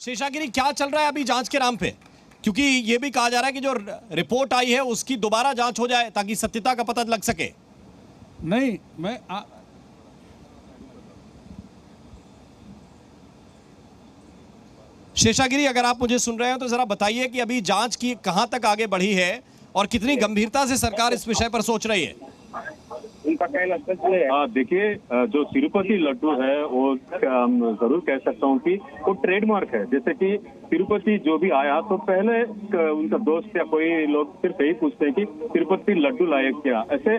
शेषागिरी, क्या चल रहा है अभी जांच के नाम पे? क्योंकि ये भी कहा जा रहा है कि जो रिपोर्ट आई है उसकी दोबारा जांच हो जाए ताकि सत्यता का पता लग सके। नहीं, शेषागिरी, अगर आप मुझे सुन रहे हो तो जरा बताइए कि अभी जांच की कहां तक आगे बढ़ी है और कितनी गंभीरता से सरकार इस विषय पर सोच रही है। देखिए, जो तिरुपति लड्डू है वो जरूर कह सकता हूँ कि वो ट्रेडमार्क है। जैसे कि तिरुपति जो भी आया तो पहले उनका दोस्त या कोई लोग सिर्फ यही पूछते हैं कि तिरुपति लड्डू लाए क्या। ऐसे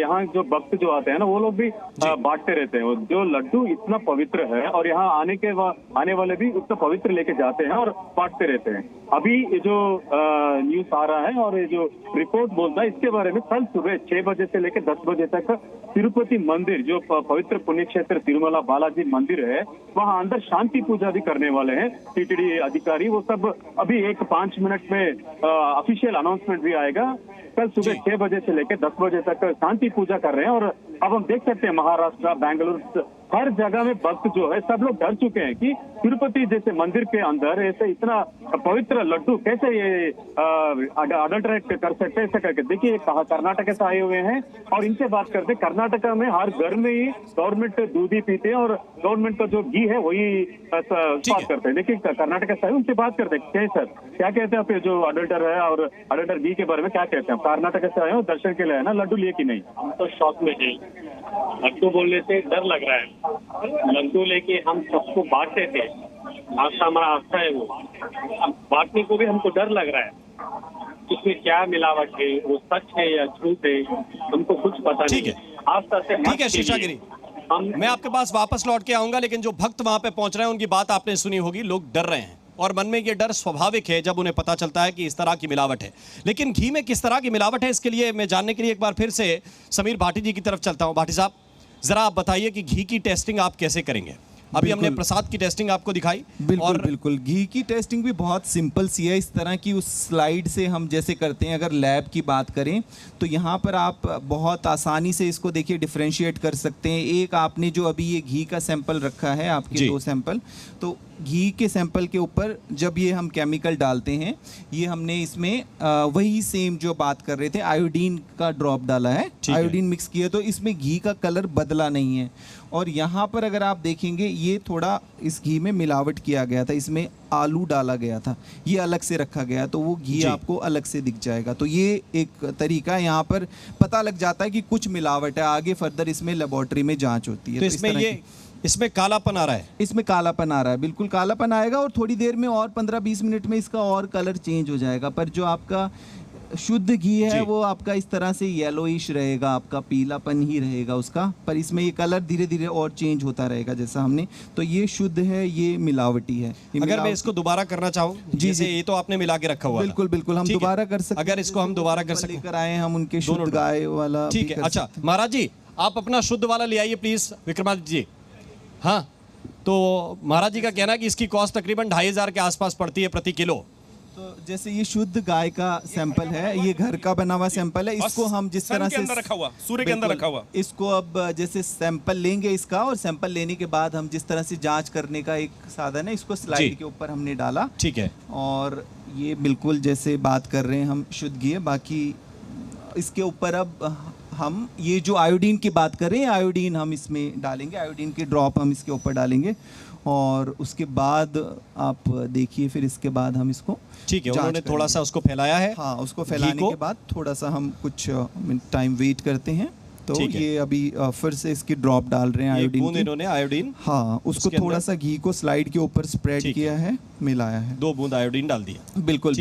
यहाँ जो भक्त जो आते हैं ना वो लोग भी बांटते रहते हैं। जो लड्डू इतना पवित्र है और यहाँ आने वाले भी उतना पवित्र लेके जाते हैं और बांटते रहते हैं। अभी ये जो न्यूज आ रहा है और ये जो रिपोर्ट बोलता है इसके बारे में, कल सुबह 6 बजे से लेकर 10 बजे तक तिरुपति मंदिर जो पवित्र पुण्य क्षेत्र तिरुमला बालाजी मंदिर है वहां अंदर शांति पूजा भी करने वाले हैं टीटीडी अधिकारी। वो सब अभी 1-5 मिनट में ऑफिशियल अनाउंसमेंट भी आएगा। कल सुबह 6 बजे से लेकर 10 बजे तक शांति पूजा कर रहे हैं। और अब हम देख सकते हैं महाराष्ट्र, बेंगलुरु, हर जगह में भक्त जो है सब लोग डर चुके हैं कि तिरुपति जैसे मंदिर के अंदर ऐसे इतना पवित्र लड्डू कैसे ये अडल्ट्रेट कर सकते हैं, ऐसा करके। देखिए, कर्नाटक से आए हुए हैं और इनसे बात करते हैं। कर्नाटका में हर घर में ही गवर्नमेंट दूध ही पीते हैं और गवर्नमेंट का जो घी है वही बात करते हैं। देखिए, कर्नाटक से आए उनसे बात करते हैं। सर, क्या कहते हैं आप जो अडल्टर है और अडल्टर घी के बारे में क्या कहते हैं? कर्नाटक से आए हो, दर्शन के लिए है ना, लड्डू लिए कि नहीं? हम तो शौक में है। लड्डू बोलने से डर लग रहा है। लड्डू लेके हम सबको बांटते थे, आस्था हमारा आस्था है वो। अब बांटने को भी हमको डर लग रहा है। उसमें क्या मिलावट है, वो सच है या झूठ है, हमको कुछ पता नहीं। ठीक है, आस्था से ठीक है शेषागिरी, मैं आपके पास वापस लौट के आऊंगा। लेकिन जो भक्त वहां पे पहुंच रहे हैं उनकी बात आपने सुनी होगी। लोग डर रहे हैं और मन में ये डर स्वाभाविक है जब उन्हें पता चलता है कि इस तरह की मिलावट है। लेकिन घी में किस तरह की मिलावट है, इसके लिए मैं जानने के लिए एक बार फिर से समीर भाटी जी की तरफ चलता हूं। भाटी साहब, जरा आप बताइए कि घी की टेस्टिंग आप कैसे करेंगे? अभी हमने प्रसाद की टेस्टिंग आपको दिखाई। बिल्कुल घी की टेस्टिंग भी बहुत सिंपल सी है। इस तरह की उस स्लाइड से हम जैसे करते हैं। अगर लैब की बात करें तो यहाँ पर आप बहुत आसानी से इसको देखिए डिफरेंशिएट कर सकते हैं। एक आपने जो अभी ये घी का सैंपल रखा है, आपके 2 सैंपल, तो घी के सैंपल के ऊपर जब ये हम केमिकल डालते हैं, ये हमने इसमें वही सेम जो बात कर रहे थे, आयोडीन का ड्रॉप डाला है, आयोडीन मिक्स किया, तो इसमें घी का कलर बदला नहीं है। और यहाँ पर अगर आप देखेंगे ये थोड़ा इस घी में मिलावट किया गया था, इसमें आलू डाला गया था, ये अलग से रखा गया, तो वो घी आपको अलग से दिख जाएगा। तो ये एक तरीका है, यहाँ पर पता लग जाता है कि कुछ मिलावट है। आगे फर्दर इसमें लेबोरेटरी में जांच होती है। तो इसमें कालापन आ रहा है? इसमें कालापन आ रहा है, बिल्कुल कालापन आएगा और थोड़ी देर में और 15-20 मिनट में इसका और कलर चेंज हो जाएगा। पर जो आपका शुद्ध घी है वो आपका इस तरह से येलोइश रहेगा, आपका पीलापन ही रहेगा उसका, पर इसमें ये कलर धीरे धीरे और चेंज होता रहेगा जैसा हमने। तो ये शुद्ध है, ये मिलावटी है। अगर मैं इसको दोबारा करना चाहूँ, जैसे ये तो आपने मिला के रखा हुआ, बिल्कुल हम दोबारा कर सकते। अगर इसको हम दोबारा कर सकते, लेकर आए हम उनके शुद्ध गाय वाला। ठीक है, अच्छा महाराज जी, आप अपना शुद्ध वाला ले आइए प्लीज, विक्रमादित्य जी। हाँ, तो महाराज जी का कहना है कि इसकी कॉस्ट तकरीबन 2500 के आसपास पड़ती है प्रति किलो। तो जैसे ये शुद्ध गाय का सैंपल है, ये घर का बना हुआ सैंपल है, इसको हम जिस तरह से रखा हुआ, सूर्य के अंदर रखा हुआ, इसको अब जैसे सैंपल लेंगे इसका, और सैंपल लेने के बाद हम जिस तरह से जांच करने का एक साधन है, इसको स्लाइड के ऊपर हमने डाला। ठीक है, और ये बिल्कुल जैसे बात कर रहे हैं हम शुद्ध घी है। बाकी इसके ऊपर अब हम ये जो आयोडीन की बात कर रहे हैं, आयोडीन हम इसमें डालेंगे, आयोडीन के ड्रॉप हम इसके ऊपर डालेंगे। और उसके बाद आप देखिए, फिर इसके बाद हम इसको, ठीक है, उन्होंने थोड़ा सा उसको फैलाया है। हाँ, उसको फैलाने के बाद थोड़ा सा हम कुछ टाइम वेट करते हैं। तो ये अभी फिर से इसकी ड्रॉप डाल रहे हैं आयोडीन की। इन्होंने आयोडीन, हाँ, उसको थोड़ा सा घी को स्लाइड के ऊपर स्प्रेड किया है, मिलाया है, 2 बूंद आयोडीन डाल दिया। बिल्कुल।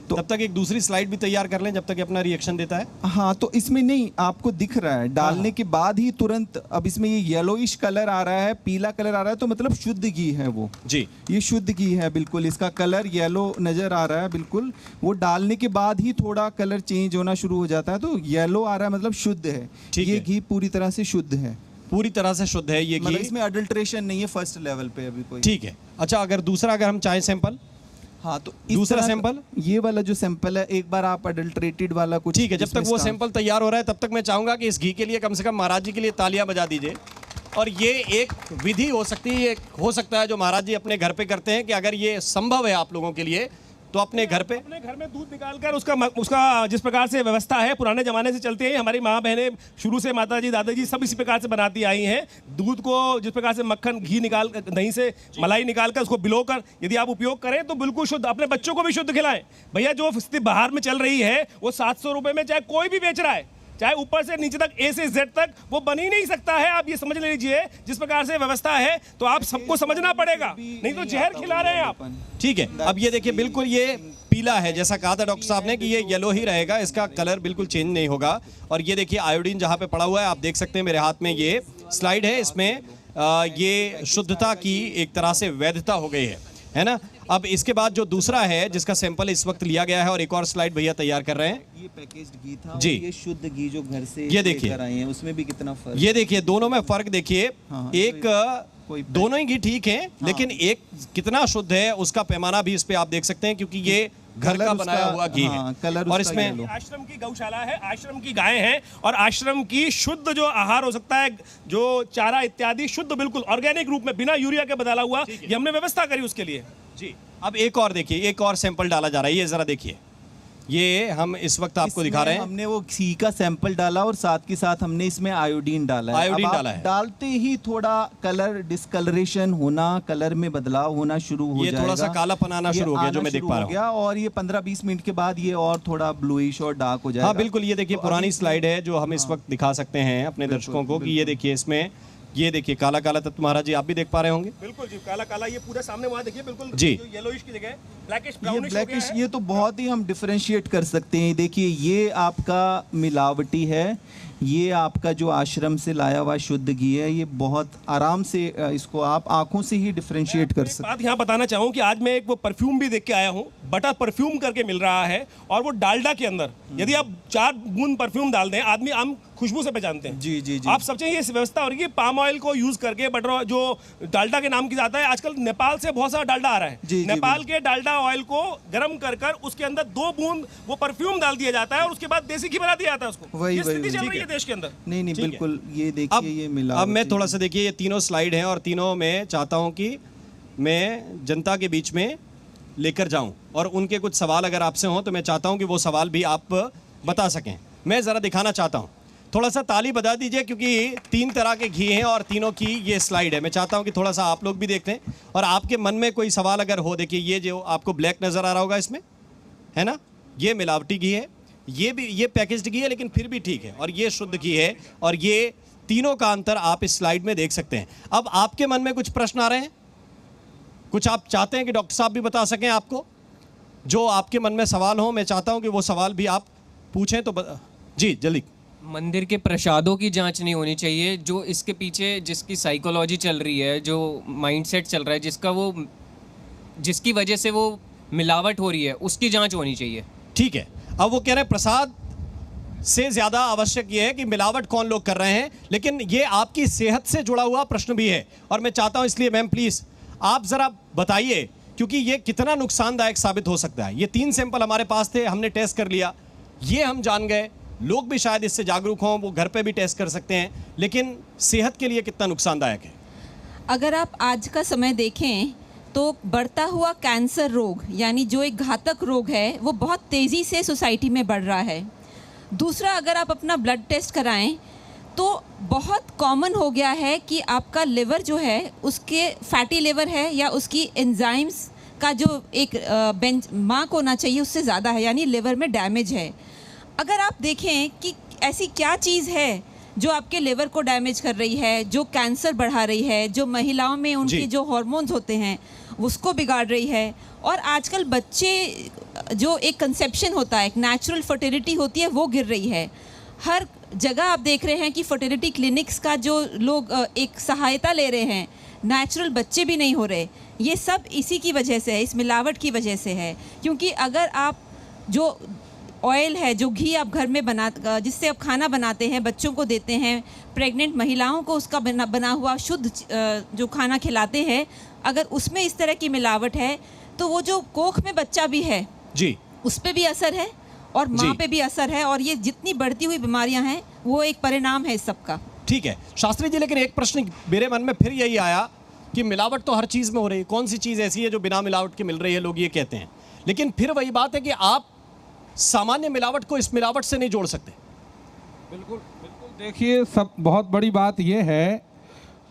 तो तब तक एक दूसरी स्लाइड भी तैयार कर लें जब तक अपना रिएक्शन देता है। हाँ, तो इसमें नहीं, आपको दिख रहा है डालने के बाद ही तुरंत अब इसमें ये येलोइश कलर आ रहा है, पीला कलर आ रहा है, तो मतलब शुद्ध घी है वो जी, ये शुद्ध घी है। बिल्कुल इसका कलर येलो नजर आ रहा है, बिल्कुल वो डालने के बाद ही थोड़ा कलर चेंज होना शुरू हो जाता है, तो येलो आ रहा है, मतलब शुद्ध है। ये घी पूरी तरह से शुद्ध है, पूरी तरह से शुद्ध है ये घी, मतलब इसमें अडल्ट्रेशन नहीं है फर्स्ट लेवल पे अभी कोई। ठीक है, अच्छा, अगर दूसरा अगर हम चाहें सैंपल, हाँ, तो दूसरा सैंपल, ये वाला जो सैंपल है, एक बार आप अडल्ट्रेटेड वाला कुछ, ठीक है, जब तक वो सैंपल तैयार हो रहा है तब तक मैं चाहूंगा कि इस घी के लिए कम से कम महाराज जी के लिए तालियां बजा दीजिए। और ये एक विधि हो सकती है, ये हो सकता है जो महाराज जी अपने घर पे करते हैं कि अगर ये संभव है आप लोगों के लिए तो अपने घर में दूध निकालकर उसका जिस प्रकार से व्यवस्था है पुराने जमाने से चलती है। हमारी माँ बहनें शुरू से माताजी दादाजी सब इसी प्रकार से बनाती आई हैं। दूध को जिस प्रकार से मक्खन घी निकाल दही से मलाई निकालकर उसको भिगोकर यदि आप उपयोग करें तो बिल्कुल शुद्ध, अपने बच्चों को भी शुद्ध खिलाएं। भैया जो स्थिति बाहर में चल रही है वो 700 रुपये में चाहे कोई भी बेच रहा है, चाहे ऊपर से नीचे तक ए से जेड तक, वो बन ही नहीं सकता है। आप ये समझ लीजिए जिस प्रकार से व्यवस्था है तो आप सबको समझना पड़ेगा, नहीं तो जहर खिला रहे हैं आप। ठीक है, अब ये देखिए बिल्कुल ये पीला है, जैसा कहा था डॉक्टर साहब ने कि ये येलो ही रहेगा, इसका कलर बिल्कुल चेंज नहीं होगा। और ये देखिए आयोडीन जहाँ पे पड़ा हुआ है, आप देख सकते हैं मेरे हाथ में ये स्लाइड है, इसमें ये शुद्धता की एक तरह से वैधता हो गई है ना। अब इसके बाद जो दूसरा है जिसका सैंपल इस वक्त लिया गया है और एक और स्लाइड भैया तैयार कर रहे हैं, ये पैकेज्ड घी था जी, और ये शुद्ध घी जो घर से ये देखिए लेकर आए हैं उसमें भी कितना फर्क, ये देखिए दोनों में फर्क देखिए। हाँ, एक दोनों ही घी ठीक है, लेकिन एक कितना शुद्ध है उसका पैमाना भी इस पे आप देख सकते हैं, क्योंकि ये घर का बनाया हुआ घी है। कलर और इसमें आश्रम की गौशाला है, आश्रम की गायें हैं और आश्रम की शुद्ध जो आहार हो सकता है, जो चारा इत्यादि शुद्ध बिल्कुल ऑर्गेनिक रूप में बिना यूरिया के बदला हुआ, ये हमने व्यवस्था करी उसके लिए जी। अब एक और देखिए, एक और सैंपल डाला जा रहा है, ये जरा देखिए, ये हम इस वक्त आपको दिखा रहे हैं। हमने वो घी का सैंपल डाला और साथ के साथ हमने इसमें आयोडीन डाला है। आयोडीन अब डाला आप है, डालते ही थोड़ा कलर डिस्कलरेशन होना, कलर में बदलाव होना शुरू हो जाएगा, ये थोड़ा सा कालापन आना शुरू हो गया जो मैं देख पा रहा हूँ। और ये 15-20 मिनट के बाद ये और थोड़ा ब्लूइश और डार्क हो जाएगा। हाँ बिल्कुल, ये देखिए पुरानी स्लाइड है जो हम इस वक्त दिखा सकते हैं अपने दर्शकों को कि ये देखिए इसमें, ये देखिए काला काला तत्व महाराज जी आप भी देख पा रहे होंगे। बिल्कुल जी, काला काला ये पूरे सामने वहाँ देखिए, बिल्कुल जी, येलोइश की जगह ब्लैकिश ये ब्राउनिश ब्लैकिश, ये तो बहुत ही हम डिफरेंशिएट कर सकते हैं। देखिए ये आपका मिलावटी है, ये आपका जो आश्रम से लाया हुआ शुद्ध घी है, ये बहुत आराम से इसको आप आंखों से ही डिफरेंशिएट कर सकते हैं। बात यहाँ बताना चाहूँ कि आज मैं एक वो परफ्यूम भी देख के आया हूँ, बटर परफ्यूम करके मिल रहा है, और वो डालडा के अंदर यदि आप 4 बूंद परफ्यूम डाल दें, आदमी आम खुशबू से पहचानते हैं। जी जी जी, आप सोचें ये व्यवस्था हो रही है, पाम ऑयल को यूज करके बटर जो डालडा के नाम की जाता है, आजकल नेपाल से बहुत सारा डालडा आ रहा है। जी, नेपाल के डालडा ऑयल को गर्म कर उसके अंदर 2 बूंद वो परफ्यूम डाल दिया जाता है और उसके बाद देसी घी बना दिया जाता है उसको। वही ये स्थिति वही चल रही है देश के अंदर। नहीं नहीं ठीक है। बिल्कुल, ये देखिए ये मिला। अब मैं थोड़ा सा देखिए, ये तीनों स्लाइड हैं और तीनों में चाहता हूं कि मैं जनता के बीच में लेकर जाऊं और उनके कुछ सवाल अगर आपसे हों तो मैं चाहता हूं कि वो सवाल भी आप बता सकें। मैं ज़रा दिखाना चाहता हूं, थोड़ा सा ताली बजा दीजिए क्योंकि 3 तरह के घी हैं और तीनों की ये स्लाइड है। मैं चाहता हूं कि थोड़ा सा आप लोग भी देख लें और आपके मन में कोई सवाल अगर हो। देखिए ये जो आपको ब्लैक नज़र आ रहा होगा इसमें, है ना, ये मिलावटी घी है, ये भी ये पैकेज्ड घी है लेकिन फिर भी ठीक है, और ये शुद्ध घी है, और ये तीनों का अंतर आप इस स्लाइड में देख सकते हैं। अब आपके मन में कुछ प्रश्न आ रहे हैं, कुछ आप चाहते हैं कि डॉक्टर साहब भी बता सकें आपको, जो आपके मन में सवाल हो, मैं चाहता हूं कि वो सवाल भी आप पूछें तो जी जल्दी। मंदिर के प्रसादों की जांच नहीं होनी चाहिए, जो इसके पीछे जिसकी साइकोलॉजी चल रही है, जो माइंडसेट चल रहा है, जिसकी वजह से वो मिलावट हो रही है, उसकी जांच होनी चाहिए। ठीक है, अब वो कह रहे हैं प्रसाद से ज्यादा आवश्यक ये है कि मिलावट कौन लोग कर रहे हैं, लेकिन ये आपकी सेहत से जुड़ा हुआ प्रश्न भी है और मैं चाहता हूं इसलिए मैम प्लीज आप जरा बताइए, क्योंकि ये कितना नुकसानदायक साबित हो सकता है। ये 3 सैंपल हमारे पास थे, हमने टेस्ट कर लिया, ये हम जान गए, लोग भी शायद इससे जागरूक हों, वो घर पे भी टेस्ट कर सकते हैं, लेकिन सेहत के लिए कितना नुकसानदायक है। अगर आप आज का समय देखें तो बढ़ता हुआ कैंसर रोग, यानी जो एक घातक रोग है, वो बहुत तेज़ी से सोसाइटी में बढ़ रहा है। दूसरा, अगर आप अपना ब्लड टेस्ट कराएं तो बहुत कॉमन हो गया है कि आपका लिवर जो है, उसके फैटी लिवर है या उसकी एंजाइम्स का जो एक बेंच मार्क होना चाहिए उससे ज़्यादा है, यानी लिवर में डैमेज है। अगर आप देखें कि ऐसी क्या चीज़ है जो आपके लिवर को डैमेज कर रही है, जो कैंसर बढ़ा रही है, जो महिलाओं में उनके जो हार्मोन्स होते हैं उसको बिगाड़ रही है, और आजकल बच्चे जो एक कंसेप्शन होता है, एक नेचुरल फर्टिलिटी होती है, वो गिर रही है। हर जगह आप देख रहे हैं कि फर्टिलिटी क्लिनिक्स का जो लोग एक सहायता ले रहे हैं, नेचुरल बच्चे भी नहीं हो रहे। ये सब इसी की वजह से है, इस मिलावट की वजह से है। क्योंकि अगर आप जो ऑयल है, जो घी आप घर में जिससे आप खाना बनाते हैं, बच्चों को देते हैं, प्रेग्नेंट महिलाओं को उसका बना हुआ शुद्ध जो खाना खिलाते हैं, अगर उसमें इस तरह की मिलावट है तो वो जो कोख में बच्चा भी है जी, उस पे भी असर है और माँ पे भी असर है, और ये जितनी बढ़ती हुई बीमारियां हैं वो एक परिणाम है इस सब का। ठीक है शास्त्री जी, लेकिन एक प्रश्न मेरे मन में फिर यही आया कि मिलावट तो हर चीज़ में हो रही है, कौन सी चीज़ ऐसी है जो बिना मिलावट के मिल रही है, लोग ये कहते हैं। लेकिन फिर वही बात है कि आप सामान्य मिलावट को इस मिलावट से नहीं जोड़ सकते। बिल्कुल बिल्कुल, देखिए सब बहुत बड़ी बात यह है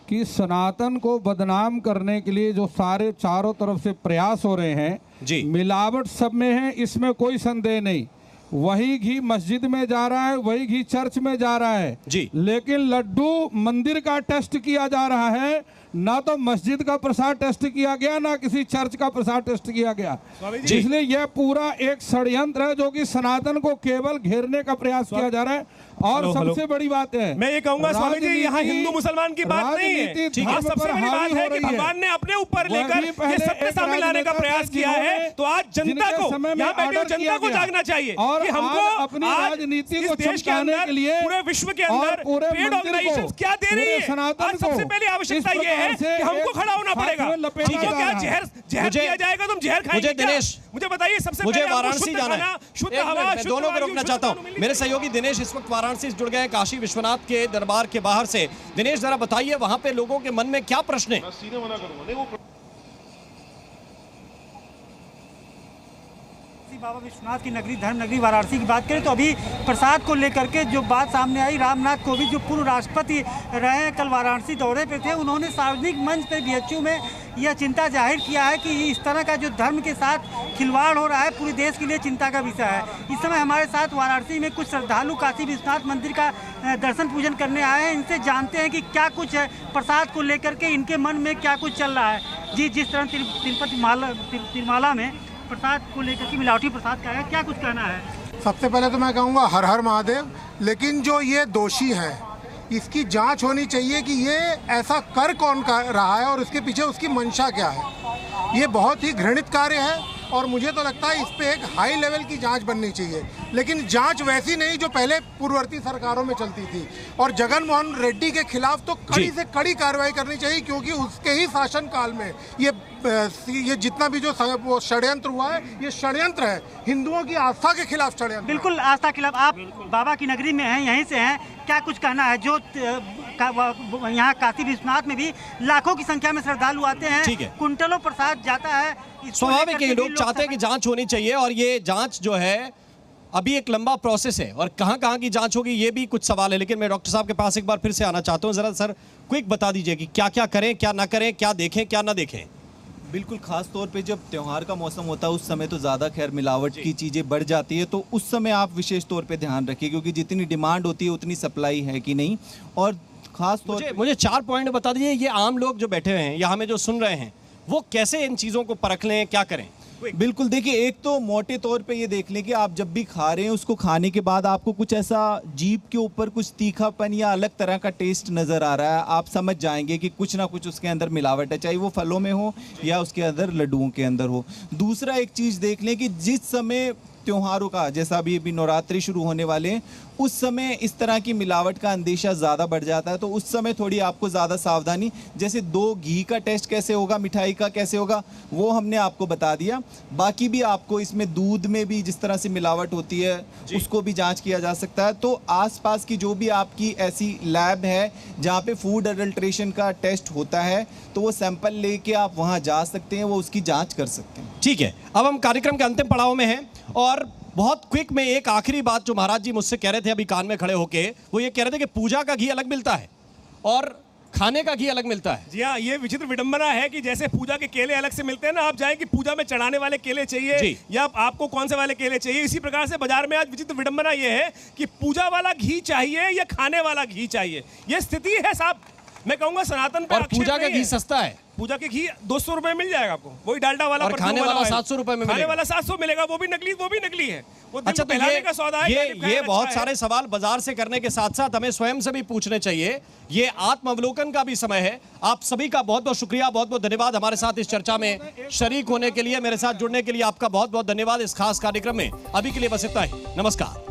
कि सनातन को बदनाम करने के लिए जो सारे चारों तरफ से प्रयास हो रहे हैं जी, मिलावट सब में है, इसमें कोई संदेह नहीं। वही घी मस्जिद में जा रहा है, वही घी चर्च में जा रहा है जी, लेकिन लड्डू मंदिर का टेस्ट किया जा रहा है, ना तो मस्जिद का प्रसाद टेस्ट किया गया, ना किसी चर्च का प्रसाद टेस्ट किया गया। इसलिए यह पूरा एक षड्यंत्र है जो कि सनातन को केवल घेरने का प्रयास किया जा रहा है। और सबसे बड़ी बात है, मैं ये कहूंगा स्वामी जी, यहाँ हिंदू मुसलमान की बात नहीं है, यहाँ सबसे बड़ी बात है कि भगवान ने अपने ऊपर लेकर ये सत्य सामने लाने का प्रयास किया है। तो आज जनता को, यहाँ बैठे जनता को जागना चाहिए कि हमको अपनी आज राजनीति इस को देश के चमकाने अंदर, के लिए पूरे विश्व के अंदर पेड ऑर्गेनाइजेशन क्या दे रही है। आज सबसे पहली आवश्यकता ये है कि हमको खड़ा होना पड़ेगा। हमको क्या जहर किया जाएगा, तुम जहर खाएंगे क्या? मुझे बताइए, सबसे मुझे पहले वाराणसी जाना है, शुद्ध एक हवा, मिनट, मैं दोनों को रोकना चाहता हूँ। मेरे सहयोगी दिनेश इस वक्त वाराणसी से जुड़ गए, काशी विश्वनाथ के दरबार के बाहर से। दिनेश जरा बताइए वहां पे लोगों के मन में क्या प्रश्न है? बाबा विश्वनाथ की नगरी, धर्म नगरी वाराणसी की बात करें तो अभी प्रसाद को लेकर के जो बात सामने आई, रामनाथ कोविंद जो पूर्व राष्ट्रपति रहे हैं, कल वाराणसी दौरे पे थे, उन्होंने सार्वजनिक मंच पर बीएचयू में यह चिंता जाहिर किया है कि इस तरह का जो धर्म के साथ खिलवाड़ हो रहा है पूरे देश के लिए चिंता का विषय है। इस समय हमारे साथ वाराणसी में कुछ श्रद्धालु काशी विश्वनाथ मंदिर का दर्शन पूजन करने आए हैं। इनसे जानते हैं कि क्या कुछ है प्रसाद को लेकर के, इनके मन में क्या कुछ चल रहा है। जी, जिस तरह तिरुमाला में प्रसाद को लेकर के मिलावटी प्रसाद का है, क्या कुछ कहना है? सबसे पहले तो मैं कहूँगा हर हर महादेव। लेकिन जो ये दोषी है इसकी जांच होनी चाहिए कि ये ऐसा कर कौन कर रहा है और उसके पीछे उसकी मंशा क्या है। ये बहुत ही घृणित कार्य है और मुझे तो लगता है इस पे एक हाई लेवल की जांच बननी चाहिए, लेकिन जांच वैसी नहीं जो पहले पूर्ववर्ती सरकारों में चलती थी। और जगन मोहन रेड्डी के खिलाफ तो कड़ी से कड़ी कार्रवाई करनी चाहिए, क्योंकि उसके ही शासनकाल में ये जितना भी जो वो षड्यंत्र हुआ है, ये षड्यंत्र है, हिंदुओं की आस्था के खिलाफ षड्यंत्र। बिल्कुल आस्था के खिलाफ। आप बाबा की नगरी में हैं, यहीं से हैं, क्या कुछ कहना है? जो यहाँ काशी विश्वनाथ में भी लाखों की संख्या में श्रद्धालु आते हैं, कुंटलों प्रसाद जाता है। स्वाभाविक है, लोग चाहते हैं कि जांच होनी चाहिए और ये जांच जो है अभी एक लंबा प्रोसेस है और कहां की जांच होगी ये भी कुछ सवाल है। लेकिन मैं डॉक्टर साहब के पास एक बार फिर से आना चाहता हूं, जरा सर क्विक बता दीजिए कि क्या क्या करें, क्या ना करें, क्या देखें, क्या ना देखें। बिल्कुल, खास तौर पे जब त्यौहार का मौसम होता है उस समय तो ज़्यादा खैर मिलावट की चीज़ें बढ़ जाती है, तो उस समय आप विशेष तौर पे ध्यान रखिए, क्योंकि जितनी डिमांड होती है उतनी सप्लाई है कि नहीं। और खास तौर मुझे 4 पॉइंट बता दीजिए, ये आम लोग जो बैठे हुए हैं या हमें जो सुन रहे हैं वो कैसे इन चीज़ों को परख लें, क्या करें? बिल्कुल, देखिए एक तो मोटे तौर पे ये देख लें कि आप जब भी खा रहे हैं उसको खाने के बाद आपको कुछ ऐसा जीभ के ऊपर कुछ तीखापन या अलग तरह का टेस्ट नज़र आ रहा है, आप समझ जाएंगे कि कुछ ना कुछ उसके अंदर मिलावट है, चाहे वो फलों में हो या उसके अंदर लड्डुओं के अंदर हो। दूसरा एक चीज़ देख लें कि जिस समय त्योहारों का, जैसा अभी नवरात्रि शुरू होने वाले हैं, उस समय इस तरह की मिलावट का अंदेशा ज़्यादा बढ़ जाता है, तो उस समय थोड़ी आपको ज़्यादा सावधानी, जैसे 2 घी का टेस्ट कैसे होगा, मिठाई का कैसे होगा, वो हमने आपको बता दिया। बाकी भी आपको इसमें दूध में भी जिस तरह से मिलावट होती है उसको भी जांच किया जा सकता है। तो आसपास की जो भी आपकी ऐसी लैब है जहाँ पे फूड अडल्ट्रेशन का टेस्ट होता है, तो वो सैंपल लेके आप वहाँ जा सकते हैं, वो उसकी जाँच कर सकते हैं। ठीक है, अब हम कार्यक्रम के अंतिम पड़ाव में हैं और बहुत क्विक में एक आखिरी बात जो महाराज जी मुझसे कह रहे थे अभी कान में खड़े होके, वो ये कह रहे थे कि पूजा का घी अलग मिलता है और खाने का घी अलग मिलता है। जी हाँ, ये विचित्र विडंबना है कि जैसे पूजा के केले अलग से मिलते हैं ना, आप जाएं कि पूजा में चढ़ाने वाले केले चाहिए या आपको कौन से वाले केले चाहिए, इसी प्रकार से बाजार में आज विचित्र विडंबना ये है कि पूजा वाला घी चाहिए या खाने वाला घी चाहिए, ये स्थिति है साहब। मैं कहूंगा सनातन पे और पूजा का घी सस्ता है, पूजा के घी 200 रुपए मिल जाएगा आपको, वही डालडा वाला, और खाने वाला 700 रुपए में खाने वाला 700 मिलेगा, वो भी नकली है। वो अच्छा, तो का सौदा है, ये बहुत सारे सवाल बाजार से करने के साथ साथ हमें स्वयं से भी पूछने चाहिए। ये आत्मावलोकन का भी समय है। आप सभी का बहुत बहुत शुक्रिया, बहुत बहुत धन्यवाद हमारे साथ इस चर्चा में शरीक होने के लिए, मेरे साथ जुड़ने के लिए आपका बहुत बहुत धन्यवाद इस खास कार्यक्रम में। अभी के लिए बस इतना ही, नमस्कार।